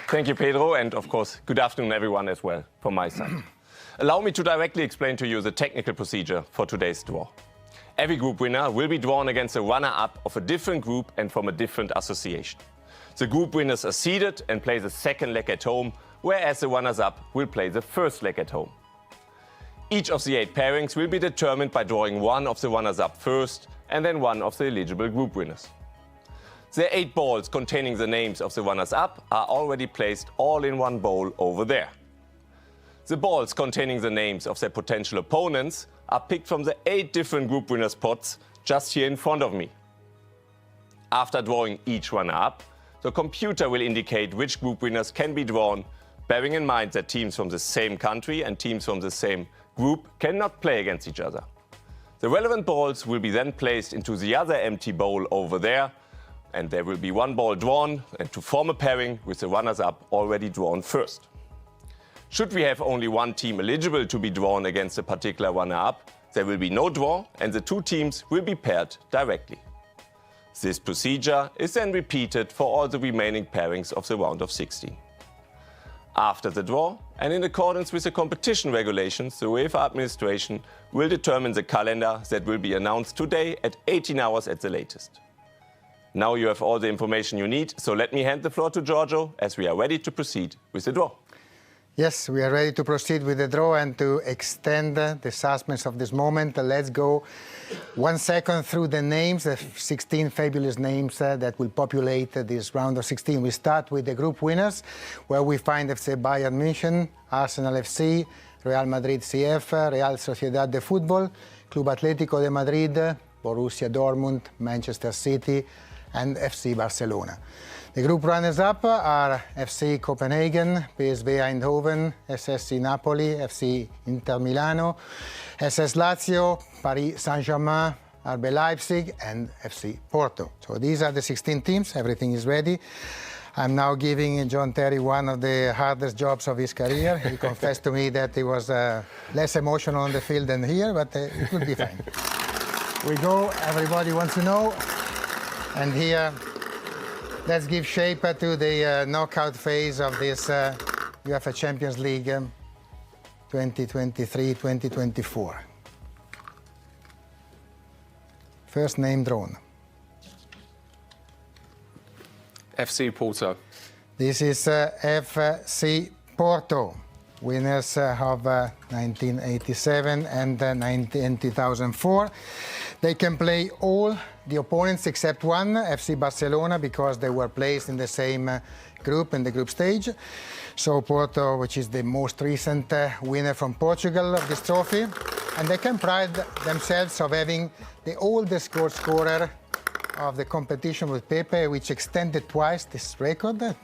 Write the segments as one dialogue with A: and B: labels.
A: Thank you, Pedro, and of course, good afternoon, everyone, as well, from my side. Allow me to directly explain to you the technical procedure for today's draw. Every group winner will be drawn against a runner-up of a different group and from a different association. The group winners are seeded and play the second leg at home, whereas the runners-up will play the first leg at home. Each of the 8 pairings will be determined by drawing one of the runners-up first and then one of the eligible group winners. The 8 balls containing the names of the runners-up are already placed all in one bowl over there. The balls containing the names of their potential opponents are picked from the 8 different group winners' pots just here in front of me. After drawing each runner-up, the computer will indicate which group winners can be drawn, bearing in mind that teams from the same country and teams from the same group cannot play against each other. The relevant balls will be then placed into the other empty bowl over there, and there will be one ball drawn and to form a pairing with the runners-up already drawn first. Should we have only one team eligible to be drawn against a particular runner-up, there will be no draw and the 2 teams will be paired directly. This procedure is then repeated for all the remaining pairings of the round of 16. After the draw, and in accordance with the competition regulations, the UEFA administration will determine the calendar that will be announced today at 18 hours at the latest. Now you have all the information you need, so let me hand the floor to Giorgio as we are ready to proceed with the draw.
B: Yes, we are ready to proceed with the draw and to extend the suspense of this moment. Let's go 1 second through the names, the 16 fabulous names that will populate this round of 16. We start with the group winners, where we find FC Bayern Munich, Arsenal FC, Real Madrid CF, Real Sociedad de Football, Club Atletico de Madrid, Borussia Dortmund, Manchester City, and FC Barcelona. The group runners-up are FC Copenhagen, PSV Eindhoven, SSC Napoli, FC Inter Milano, SS Lazio, Paris Saint-Germain, RB Leipzig, and FC Porto. So these are the 16 teams. Everything is ready. I'm now giving John Terry one of the hardest jobs of his career. He confessed to me that he was less emotional on the field than here, but it will be fine. We go, everybody wants to know. And here, let's give shape to the knockout phase of this UEFA Champions League 2023-2024. First name drawn.
C: FC Porto.
B: This is FC Porto, winners of 1987 and 2004. They can play all the opponents except one, FC Barcelona, because they were placed in the same group, in the group stage. So Porto, which is the most recent winner from Portugal of this trophy, and they can pride themselves of having the oldest goal scorer of the competition with Pepe, which extended twice this record,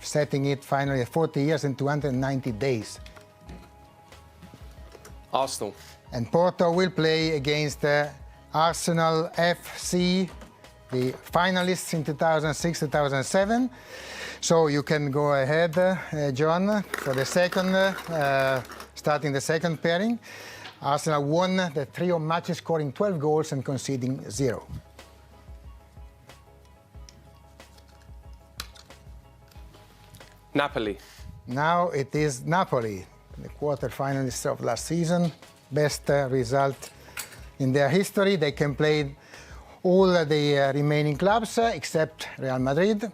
B: setting it finally at 40 years and 290 days.
C: Arsenal.
B: And Porto will play against Arsenal FC, the finalists in 2006-2007. So you can go ahead, John, for the second, starting the second pairing. Arsenal won the trio matches, scoring 12 goals and conceding 0.
C: Napoli.
B: Now it is Napoli, the quarter-finalists of last season. Best result in their history. They can play all the remaining clubs except Real Madrid.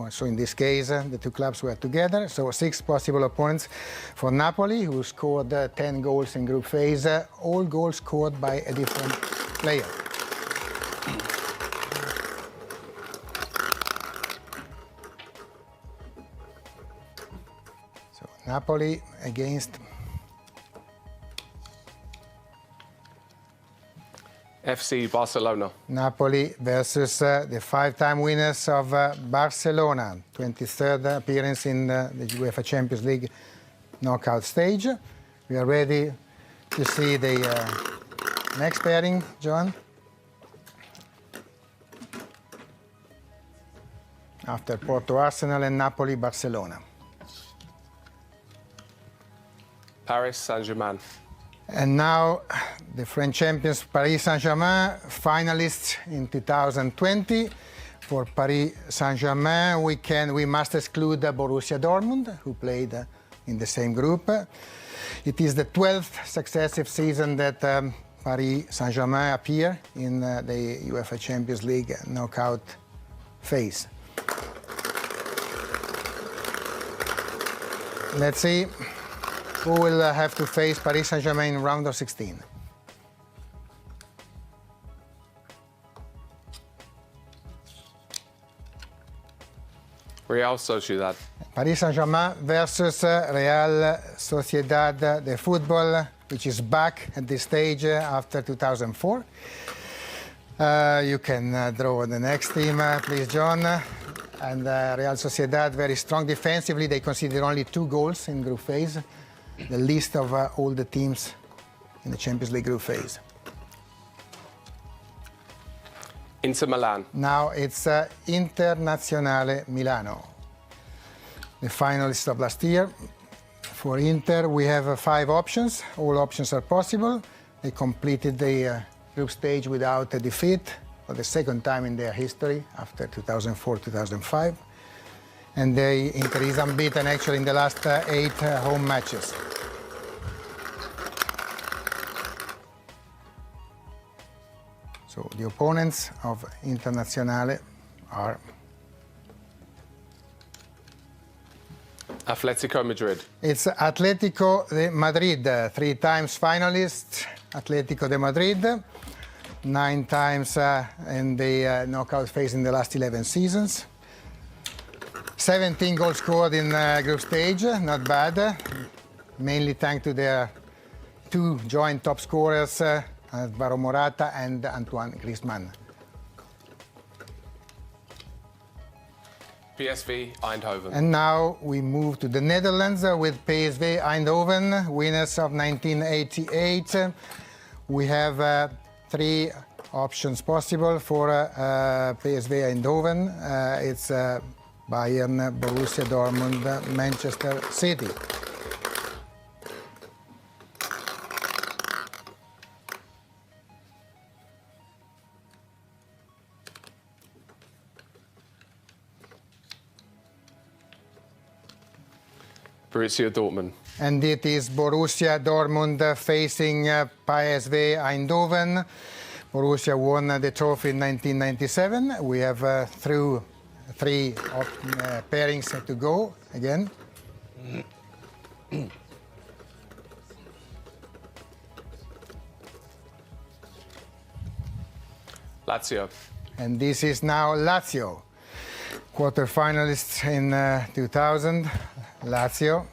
B: So in this case, the 2 clubs were together. So 6 possible opponents for Napoli, who scored 10 goals in group phase, all goals scored by a different player. So Napoli against
C: FC Barcelona.
B: Napoli versus the 5-time winners of Barcelona, 23rd appearance in the UEFA Champions League knockout stage. We are ready to see the next pairing, John. After Porto Arsenal and Napoli Barcelona.
C: Paris Saint-Germain.
B: And now the French champions Paris Saint-Germain, finalists in 2020, For Paris Saint-Germain, we must exclude Borussia Dortmund, who played in the same group. It is the 12th successive season that Paris Saint-Germain appear in the UEFA Champions League knockout phase. Let's see who will have to face Paris Saint-Germain in round of 16.
C: Real Sociedad.
B: Paris Saint-Germain versus Real Sociedad de football, which is back at this stage after 2004. You can draw the next team, please, John. And Real Sociedad, very strong defensively. They conceded only 2 goals in group phase, the least of all the teams in the Champions League group phase.
C: Inter Milan.
B: Now it's Internazionale Milano, the finalists of last year. For Inter, we have 5 options. All options are possible. They completed the group stage without a defeat for the second time in their history after 2004-2005. And Inter is unbeaten actually in the last 8 home matches. So the opponents of Internazionale are
C: Atletico Madrid.
B: It's Atletico de Madrid, 3 times finalists. Atletico de Madrid, 9 times in the knockout phase in the last 11 seasons. 17 goals scored in group stage, not bad. Mainly thanks to their 2 joint top scorers, Alvaro Morata and Antoine Griezmann.
C: PSV Eindhoven.
B: And now we move to the Netherlands with PSV Eindhoven, winners of 1988. We have 3 options possible for PSV Eindhoven. It's Bayern, Borussia Dortmund, Manchester City.
C: Borussia Dortmund.
B: And it is Borussia Dortmund facing PSV Eindhoven. Borussia won the trophy in 1997. We have 3 pairings to go again.
C: Lazio.
B: And this is now Lazio, quarterfinalists in 2000. Lazio.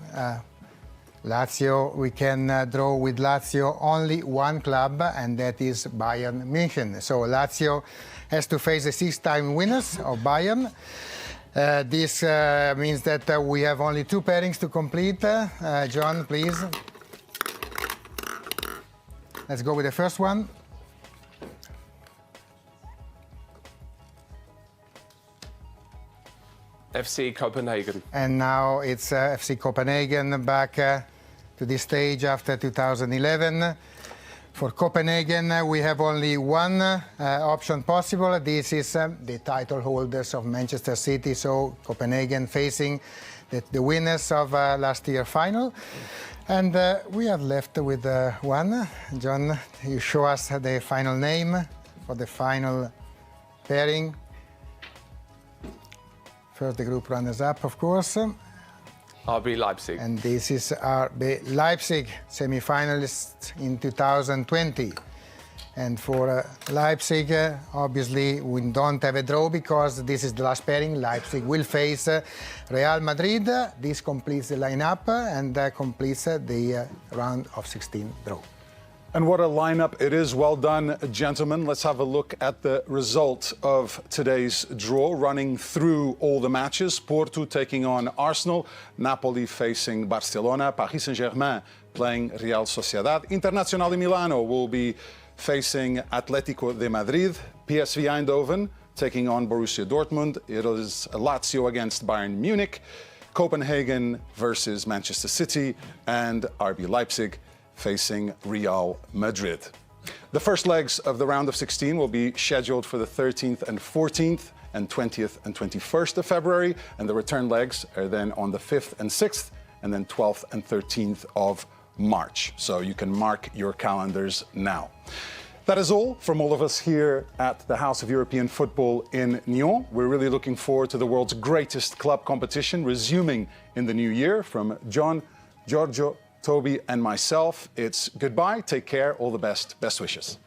B: We can draw with Lazio only 1 club, and that is Bayern München. So Lazio has to face the 6-time winners of Bayern. This means that we have only 2 pairings to complete. John, please. Let's go with the first one.
C: FC Copenhagen.
B: And now it's FC Copenhagen back to this stage after 2011. For Copenhagen, we have only 1 option possible. This is the title holders of Manchester City, so Copenhagen facing the winners of last year's final. And we are left with 1. John, you show us the final name for the final pairing. First, the group runners-up, of course.
C: RB Leipzig.
B: And this is RB Leipzig, semi-finalists in 2020. And for Leipzig, obviously, we don't have a draw because this is the last pairing. Leipzig will face Real Madrid. This completes the lineup and completes the round of 16 draw.
D: And what a lineup it is. Well done, gentlemen. Let's have a look at the result of today's draw, running through all the matches. Porto taking on Arsenal, Napoli facing Barcelona, Paris Saint-Germain playing Real Sociedad. Internazionale Milano will be facing Atletico de Madrid, PSV Eindhoven taking on Borussia Dortmund. It is Lazio against Bayern Munich, Copenhagen versus Manchester City, and RB Leipzig facing Real Madrid. The first legs of the round of 16 will be scheduled for the 13th and 14th and 20th and 21st of February. And the return legs are then on the 5th and 6th, and then 12th and 13th of March. So you can mark your calendars now. That is all from all of us here at the House of European Football in Nyon. We're really looking forward to the world's greatest club competition resuming in the new year. From John, Giorgio, Toby and myself, it's goodbye, take care, all the best, best wishes.